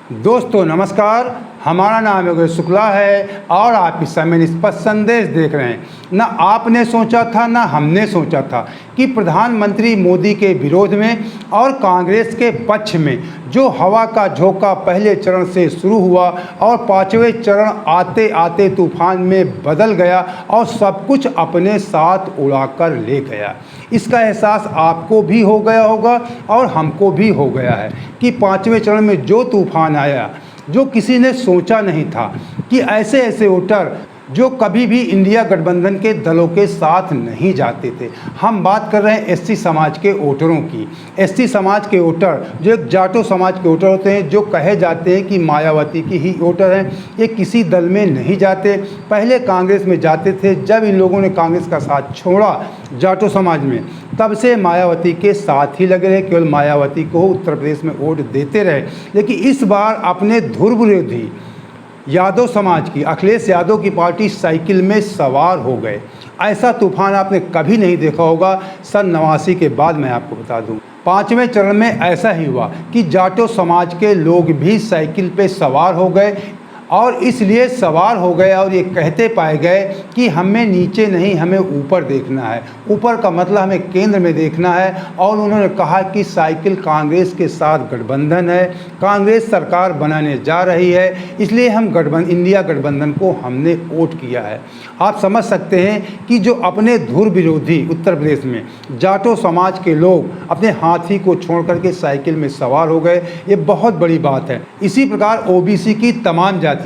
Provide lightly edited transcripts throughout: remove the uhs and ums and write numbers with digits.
दोस्तों नमस्कार, हमारा नाम योगेश शुक्ला है और आप इस समय निष्पक्ष संदेश देख रहे हैं। ना आपने सोचा था ना हमने सोचा था कि प्रधानमंत्री मोदी के विरोध में और कांग्रेस के पक्ष में जो हवा का झोंका पहले चरण से शुरू हुआ और पांचवें चरण आते आते तूफान में बदल गया और सब कुछ अपने साथ उड़ाकर ले गया। इसका एहसास आपको भी हो गया होगा और हमको भी हो गया है कि पांचवें चरण में जो तूफान आया, जो किसी ने सोचा नहीं था कि ऐसे ऐसे वोटर जो कभी भी इंडिया गठबंधन के दलों के साथ नहीं जाते थे। हम बात कर रहे हैं एससी समाज के वोटरों की। एससी समाज के वोटर जो एक जाटो समाज के वोटर होते हैं, जो कहे जाते हैं कि मायावती की ही वोटर हैं, ये किसी दल में नहीं जाते। पहले कांग्रेस में जाते थे, जब इन लोगों ने कांग्रेस का साथ छोड़ा जाटो समाज में, तब से मायावती के साथ ही लगे रहे, केवल मायावती को उत्तर प्रदेश में वोट देते रहे। लेकिन इस बार अपने ध्रुव विरोधी यादव समाज की, अखिलेश यादव की पार्टी साइकिल में सवार हो गए। ऐसा तूफान आपने कभी नहीं देखा होगा सन 89 के बाद। मैं आपको बता दूं, पांचवें चरण में ऐसा ही हुआ कि जाटो समाज के लोग भी साइकिल पे सवार हो गए और इसलिए सवार हो गए और ये कहते पाए गए कि हमें नीचे नहीं, हमें ऊपर देखना है। ऊपर का मतलब हमें केंद्र में देखना है। और उन्होंने कहा कि साइकिल कांग्रेस के साथ गठबंधन है, कांग्रेस सरकार बनाने जा रही है, इसलिए हम इंडिया गठबंधन को हमने वोट किया है। आप समझ सकते हैं कि जो अपने धुर विरोधी उत्तर प्रदेश में जाटो समाज के लोग अपने हाथी को छोड़ करके साइकिल में सवार हो गए, ये बहुत बड़ी बात है। इसी प्रकार ओबीसी की तमाम जातियाँ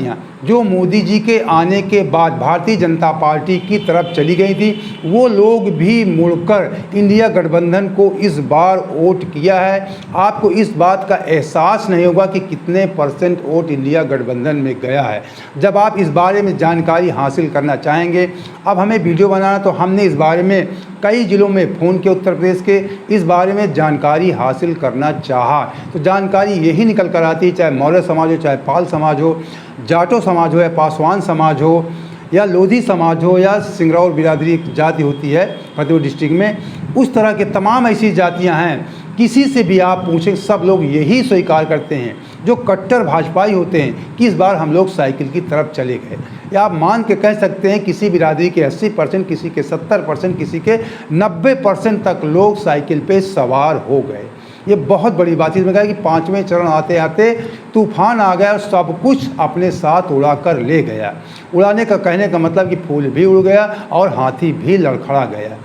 जो मोदी जी के आने के बाद भारतीय जनता पार्टी की तरफ चली गई थी, वो लोग भी मुड़कर इंडिया गठबंधन को इस बार वोट किया है। आपको इस बात का एहसास नहीं होगा कि कितने परसेंट वोट इंडिया गठबंधन में गया है। जब आप इस बारे में जानकारी हासिल करना चाहेंगे, अब हमें वीडियो बनाना, तो हमने इस बारे में कई जिलों में फ़ोन किया उत्तर प्रदेश के, इस बारे में जानकारी हासिल करना चाहा तो जानकारी यही निकल कर आती है, चाहे मौर्य समाज हो, चाहे पाल समाज हो, जाटो समाज हो, या पासवान समाज हो, या लोधी समाज हो, या सिंगरौर बिरादरी एक जाति होती है फतेहपुर डिस्ट्रिक्ट में, उस तरह के तमाम ऐसी जातियां हैं। किसी से भी आप पूछें, सब लोग यही स्वीकार करते हैं, जो कट्टर भाजपाई होते हैं, कि इस बार हम लोग साइकिल की तरफ चले गए। या आप मान के कह सकते हैं किसी बिरादरी के 80%, किसी के 70%, किसी के 90% तक लोग साइकिल पे सवार हो गए। ये बहुत बड़ी बात है। इसमें कहा कि पांचवें चरण आते आते तूफान आ गया और सब कुछ अपने साथ उड़ा कर ले गया। उड़ाने का कहने का मतलब कि फूल भी उड़ गया और हाथी भी लड़खड़ा गया।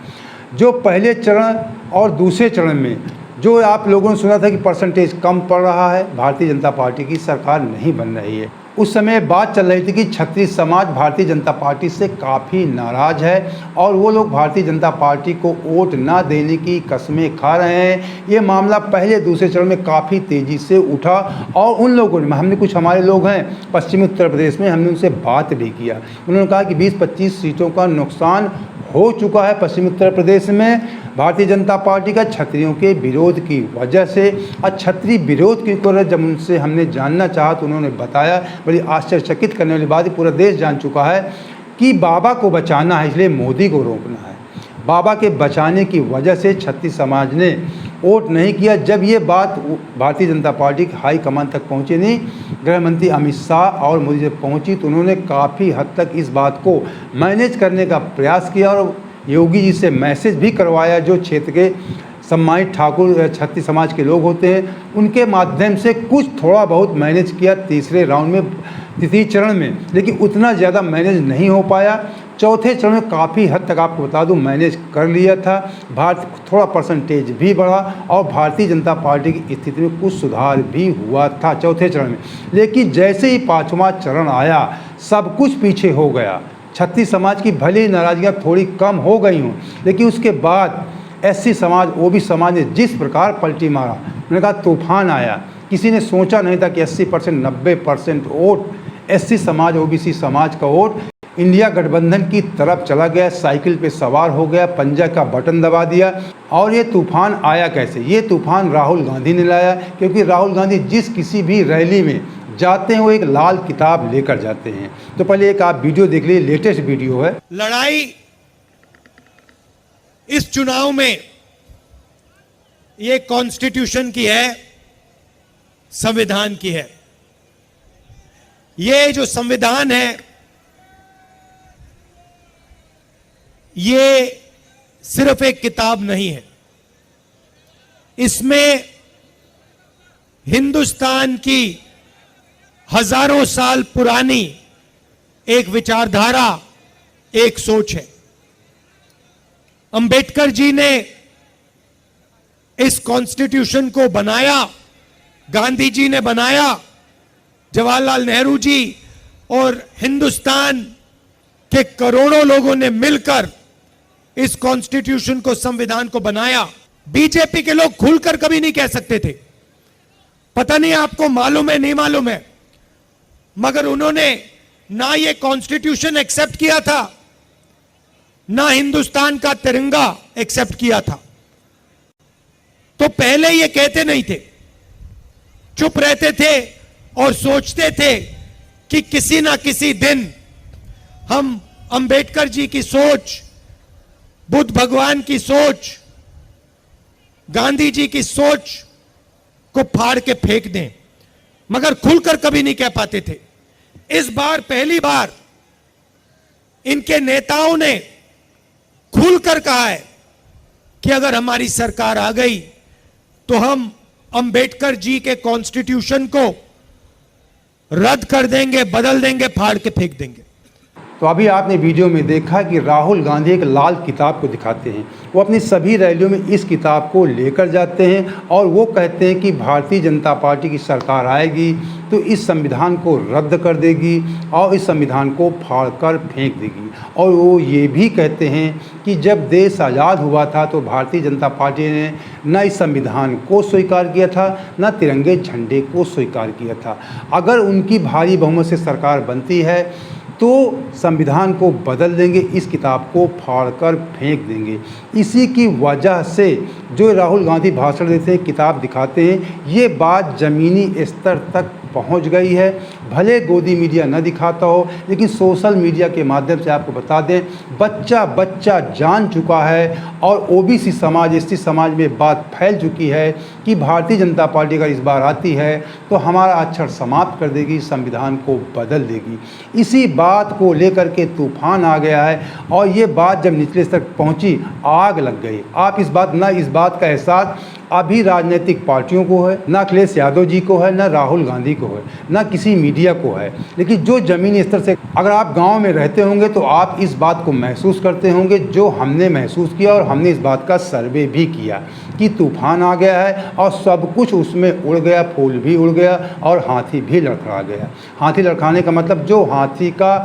जो पहले चरण और दूसरे चरण में जो आप लोगों ने सुना था कि परसेंटेज कम पड़ रहा है, भारतीय जनता पार्टी की सरकार नहीं बन रही है, उस समय बात चल रही थी कि छत्तीसगढ़ समाज भारतीय जनता पार्टी से काफ़ी नाराज़ है और वो लोग भारतीय जनता पार्टी को वोट ना देने की कस्में खा रहे हैं। ये मामला पहले दूसरे चरण में काफ़ी तेज़ी से उठा और उन लोगों ने, हमने कुछ हमारे लोग हैं पश्चिमी उत्तर प्रदेश में, हमने उनसे बात भी किया। उन्होंने कहा कि 20-25 सीटों का नुकसान हो चुका है पश्चिमी उत्तर प्रदेश में भारतीय जनता पार्टी का क्षत्रियों के विरोध की वजह से। और क्षत्रिय विरोध की वजह जब उनसे हमने जानना चाहा तो उन्होंने बताया, बड़ी आश्चर्यचकित करने वाली बात, पूरा देश जान चुका है कि बाबा को बचाना है, इसलिए मोदी को रोकना है। बाबा के बचाने की वजह से क्षत्रिय समाज ने वोट नहीं किया। जब ये बात भारतीय जनता पार्टी के हाईकमान तक पहुँची नहीं, गृह मंत्री अमित शाह और मोदी जब पहुँची तो उन्होंने काफ़ी हद तक इस बात को मैनेज करने का प्रयास किया और योगी जी से मैसेज भी करवाया। जो क्षेत्र के सम्मानित ठाकुर क्षत्रिय समाज के लोग होते हैं, उनके माध्यम से कुछ थोड़ा बहुत मैनेज किया तीसरे राउंड में, तृतीय चरण में, लेकिन उतना ज़्यादा मैनेज नहीं हो पाया। चौथे चरण में काफ़ी हद तक आपको बता दूं मैनेज कर लिया था। भारत थोड़ा परसेंटेज भी बढ़ा और भारतीय जनता पार्टी की स्थिति में कुछ सुधार भी हुआ था चौथे चरण में। लेकिन जैसे ही पाँचवा चरण आया, सब कुछ पीछे हो गया। छत्तीसगढ़ समाज की भले ही नाराज़गियाँ थोड़ी कम हो गई हों, लेकिन उसके बाद एससी समाज, ओबीसी समाज ने जिस प्रकार पलटी मारा, उन्होंने कहा तूफान आया। किसी ने सोचा नहीं था कि 80% 90% वोट एससी समाज, ओबीसी समाज का वोट इंडिया गठबंधन की तरफ चला गया, साइकिल पे सवार हो गया, पंजा का बटन दबा दिया। और ये तूफान आया कैसे? ये तूफान राहुल गांधी ने लाया, क्योंकि राहुल गांधी जिस किसी भी रैली में जाते हैं वो एक लाल किताब लेकर जाते हैं। तो पहले एक आप वीडियो देख लीजिए, लेटेस्ट वीडियो है। लड़ाई इस चुनाव में ये कॉन्स्टिट्यूशन की है, संविधान की है। ये जो संविधान है, ये सिर्फ एक किताब नहीं है। इसमें हिंदुस्तान की हजारों साल पुरानी एक विचारधारा, एक सोच है। अंबेडकर जी ने इस कॉन्स्टिट्यूशन को बनाया, गांधी जी ने बनाया, जवाहरलाल नेहरू जी और हिंदुस्तान के करोड़ों लोगों ने मिलकर इस कॉन्स्टिट्यूशन को, संविधान को बनाया। बीजेपी के लोग खुलकर कभी नहीं कह सकते थे, पता नहीं आपको मालूम है नहीं मालूम है, मगर उन्होंने ना ये कॉन्स्टिट्यूशन एक्सेप्ट किया था, ना हिंदुस्तान का तिरंगा एक्सेप्ट किया था। तो पहले ये कहते नहीं थे, चुप रहते थे और सोचते थे कि किसी ना किसी दिन हम अंबेडकर जी की सोच, बुद्ध भगवान की सोच, गांधी जी की सोच को फाड़ के फेंक दें, मगर खुलकर कभी नहीं कह पाते थे। इस बार पहली बार इनके नेताओं ने खुलकर कहा है कि अगर हमारी सरकार आ गई तो हम अंबेडकर जी के कॉन्स्टिट्यूशन को रद्द कर देंगे, बदल देंगे, फाड़ के फेंक देंगे। तो अभी आपने वीडियो में देखा कि राहुल गांधी एक लाल किताब को दिखाते हैं। वो अपनी सभी रैलियों में इस किताब को लेकर जाते हैं और वो कहते हैं कि भारतीय जनता पार्टी की सरकार आएगी तो इस संविधान को रद्द कर देगी और इस संविधान को फाड़ कर फेंक देगी। और वो ये भी कहते हैं कि जब देश आज़ाद हुआ था तो भारतीय जनता पार्टी ने न इस संविधान को स्वीकार किया था, न तिरंगे झंडे को स्वीकार किया था। अगर उनकी भारी बहुमत से सरकार बनती है तो संविधान को बदल देंगे, इस किताब को फाड़कर फेंक देंगे। इसी की वजह से जो राहुल गांधी भाषण देते हैं, किताब दिखाते हैं, ये बात ज़मीनी स्तर तक पहुंच गई है। भले गोदी मीडिया न दिखाता हो, लेकिन सोशल मीडिया के माध्यम से आपको बता दें, बच्चा बच्चा जान चुका है और ओबीसी समाज, एसटी समाज में बात फैल चुकी है कि भारतीय जनता पार्टी अगर इस बार आती है तो हमारा अक्षर समाप्त कर देगी, संविधान को बदल देगी। इसी बात को लेकर के तूफान आ गया है और ये बात जब निचले स्तर तक पहुंची, आग लग गई। आप इस बात का एहसास अभी राजनीतिक पार्टियों को है, ना अखिलेश यादव जी को है, ना राहुल गांधी को है, ना किसी मीडिया को है, लेकिन जो ज़मीनी स्तर से, अगर आप गांव में रहते होंगे तो आप इस बात को महसूस करते होंगे जो हमने महसूस किया। और हमने इस बात का सर्वे भी किया कि तूफान आ गया है और सब कुछ उसमें उड़ गया, फूल भी उड़ गया और हाथी भी लड़खड़ा गया। हाथी लड़खड़ाने का मतलब जो हाथी का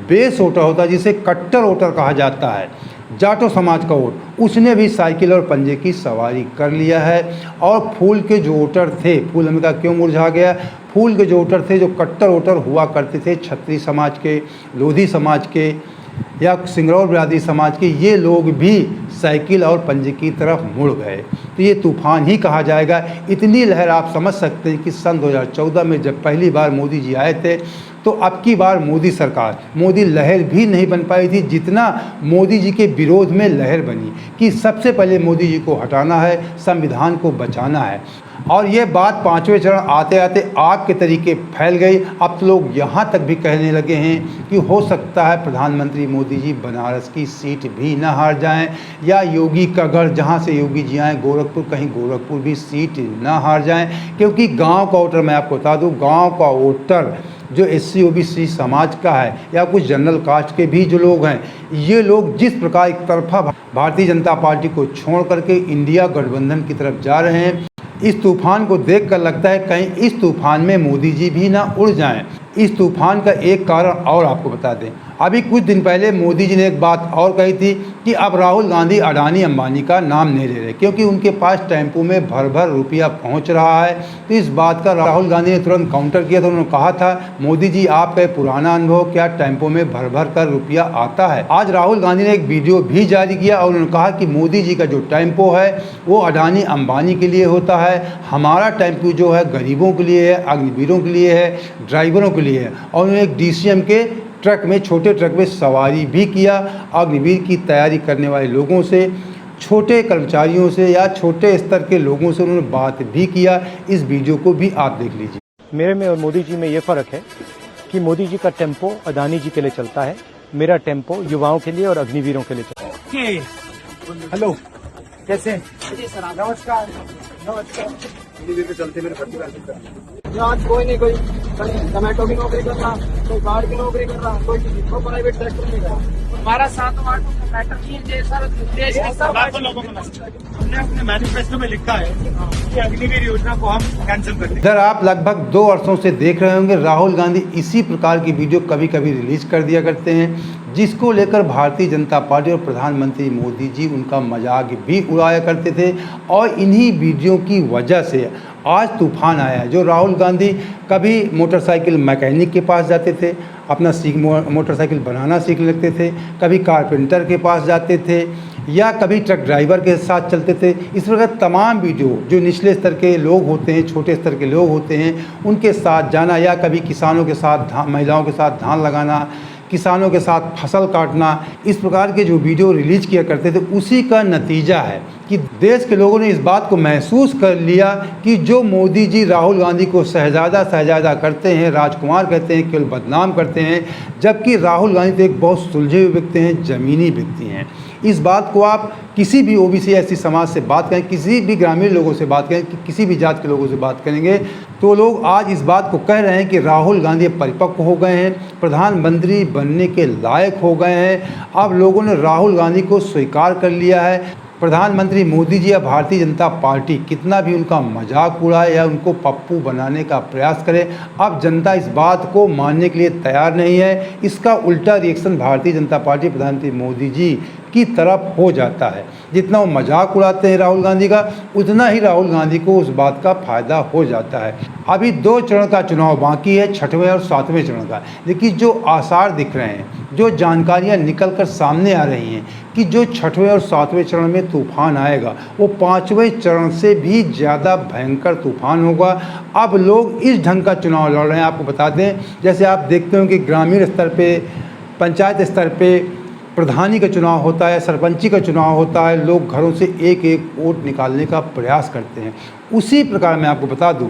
बेस वोटर होता है, जिसे कट्टर वोटर कहा जाता है, जाटो समाज का वोट, उसने भी साइकिल और पंजे की सवारी कर लिया है। और फूल के जो वोटर थे, फूल हमें का क्यों मुरझा गया, फूल के जो वोटर थे, जो कट्टर वोटर हुआ करते थे क्षत्रिय समाज के, लोधी समाज के या सिंगरौर बिरादरी समाज के, ये लोग भी साइकिल और पंजे की तरफ मुड़ गए। तो ये तूफान ही कहा जाएगा। इतनी लहर आप समझ सकते हैं कि सन 2014 में जब पहली बार मोदी जी आए थे तो अब की बार मोदी सरकार, मोदी लहर भी नहीं बन पाई थी जितना मोदी जी के विरोध में लहर बनी कि सबसे पहले मोदी जी को हटाना है, संविधान को बचाना है। और ये बात पाँचवें चरण आते आते आग के तरीके फैल गई। अब तो लोग यहाँ तक भी कहने लगे हैं कि हो सकता है प्रधानमंत्री मोदी जी बनारस की सीट भी न हार जाएं, या योगी का गढ़ जहाँ से योगी जी आए गोरखपुर, कहीं गोरखपुर भी सीट न हार जाएं। क्योंकि गांव का वोटर, मैं आपको बता दूं, गांव का वोटर जो SC OBC समाज का है या कुछ जनरल कास्ट के भी जो लोग हैं, ये लोग जिस प्रकार एक तरफा भारतीय जनता पार्टी को छोड़ करके इंडिया गठबंधन की तरफ जा रहे हैं, इस तूफान को देखकर लगता है कहीं इस तूफान में मोदी जी भी ना उड़ जाएं। इस तूफान का एक कारण और आपको बता दें, अभी कुछ दिन पहले मोदी जी ने एक बात और कही थी कि अब राहुल गांधी अडानी अंबानी का नाम नहीं ले रहे क्योंकि उनके पास टेम्पो में भर भर रुपया पहुंच रहा है। तो इस बात का राहुल गांधी ने तुरंत काउंटर किया था। उन्होंने कहा था, मोदी जी आपका पुराना अनुभव, क्या टेम्पो में भर भर कर रुपया आता है। आज राहुल गांधी ने एक वीडियो भी जारी किया और उन्होंने कहा कि मोदी जी का जो टेम्पो है वो अडानी अंबानी के लिए होता है, हमारा टेम्पो जो है गरीबों के लिए है, अग्निवीरों के लिए है, ड्राइवरों के लिए है। और उन्होंने एक DCM के ट्रक में, छोटे ट्रक में सवारी भी किया। अग्निवीर की तैयारी करने वाले लोगों से, छोटे कर्मचारियों से या छोटे स्तर के लोगों से उन्होंने बात भी किया। इस वीडियो को भी आप देख लीजिए। मेरे में और मोदी जी में ये फ़र्क है कि मोदी जी का टेम्पो अदानी जी के लिए चलता है, मेरा टेम्पो युवाओं के लिए और अग्निवीरों के लिए चलता है। हेलो, कैसे? नमस्कार। आज कोई नहीं, कोई टमाटो की नौकरी कर रहा, कोई गार्ड की नौकरी कर रहा, कोई प्राइवेट सेक्टर में कर रहा। हमारा 7 वार्ड का मैटर नहीं है, जैसा देश के सब लोगों को हमने अपने मैनिफेस्टो में लिखा है कि अग्निवीर योजना को हम कैंसिल कर दें। इधर आप लगभग 2 वर्षों से देख रहे होंगे राहुल गांधी इसी प्रकार की वीडियो कभी कभी रिलीज कर दिया करते हैं, जिसको लेकर भारतीय जनता पार्टी और प्रधानमंत्री मोदी जी उनका मजाक भी उड़ाया करते थे। और इन्हीं वीडियो की वजह से आज तूफान आया है। जो राहुल गांधी कभी मोटरसाइकिल मैकेनिक के पास जाते थे, अपना मोटरसाइकिल बनाना सीखने लगते थे, कभी कारपेंटर के पास जाते थे, या कभी ट्रक ड्राइवर के साथ चलते थे। इस प्रकार तमाम वीडियो जो निचले स्तर के लोग होते हैं, छोटे स्तर के लोग होते हैं, उनके साथ जाना, या कभी किसानों के साथ महिलाओं के साथ धान लगाना, किसानों के साथ फसल काटना, इस प्रकार के जो वीडियो रिलीज किया करते थे, उसी का नतीजा है कि देश के लोगों ने इस बात को महसूस कर लिया कि जो मोदी जी राहुल गांधी को शहजादा करते हैं, राजकुमार कहते हैं, केवल बदनाम करते हैं, जबकि राहुल गांधी तो एक बहुत सुलझे हुए व्यक्ति हैं, ज़मीनी व्यक्ति हैं। इस बात को आप किसी भी ओबीसी ऐसी समाज से बात करें, किसी भी ग्रामीण लोगों से बात करें, किसी भी जात के लोगों से बात करेंगे, तो लोग आज इस बात को कह रहे हैं कि राहुल गांधी परिपक्व हो गए हैं, प्रधानमंत्री बनने के लायक हो गए हैं। अब लोगों ने राहुल गांधी को स्वीकार कर लिया है। प्रधानमंत्री मोदी जी या भारतीय जनता पार्टी कितना भी उनका मजाक उड़ाए या उनको पप्पू बनाने का प्रयास करे, अब जनता इस बात को मानने के लिए तैयार नहीं है। इसका उल्टा रिएक्शन भारतीय जनता पार्टी प्रधानमंत्री मोदी जी की तरफ हो जाता है। जितना वो मजाक उड़ाते हैं राहुल गांधी का, उतना ही राहुल गांधी को उस बात का फ़ायदा हो जाता है। अभी 2 चरण का चुनाव बाकी है, 6वें और 7वें चरण का। लेकिन जो आसार दिख रहे हैं, जो जानकारियां निकल कर सामने आ रही हैं कि जो 6वें और 7वें चरण में तूफान आएगा, वो 5वें चरण से भी ज़्यादा भयंकर तूफान होगा। अब लोग इस ढंग का चुनाव लड़ रहे हैं। आपको बता दें, जैसे आप देखते हो कि ग्रामीण स्तर पे, पंचायत स्तर पे प्रधानी का चुनाव होता है, सरपंची का चुनाव होता है, लोग घरों से एक एक वोट निकालने का प्रयास करते हैं। उसी प्रकार मैं आपको बता दूं,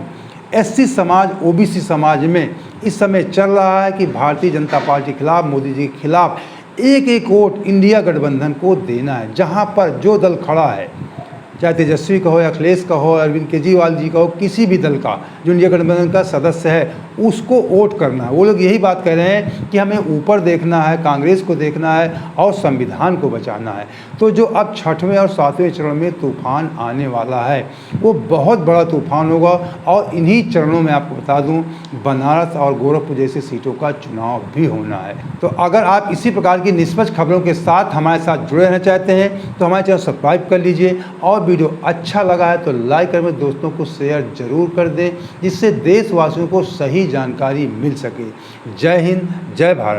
एससी समाज, ओबीसी समाज में इस समय चल रहा है कि भारतीय जनता पार्टी के खिलाफ, मोदी जी के खिलाफ एक एक वोट इंडिया गठबंधन को देना है। जहां पर जो दल खड़ा है, चाहे तेजस्वी का हो, या अखिलेश का हो, अरविंद केजरीवाल जी का हो, किसी भी दल का जो इंडिया गठबंधन का सदस्य है, उसको वोट करना है। वो लोग यही बात कह रहे हैं कि हमें ऊपर देखना है, कांग्रेस को देखना है और संविधान को बचाना है। तो जो अब 6वें और 7वें चरण में तूफान आने वाला है, वो बहुत बड़ा तूफान होगा। और इन्हीं चरणों में आपको बता दूं, बनारस और गोरखपुर जैसी सीटों का चुनाव भी होना है। तो अगर आप इसी प्रकार की निष्पक्ष खबरों के साथ हमारे साथ जुड़े रहना चाहते हैं तो हमारे चैनल सब्सक्राइब कर लीजिए, और वीडियो अच्छा लगा है तो लाइक कर, दोस्तों को शेयर जरूर कर दें, जिससे देशवासियों को सही जानकारी मिल सके। जय हिंद, जय भारत।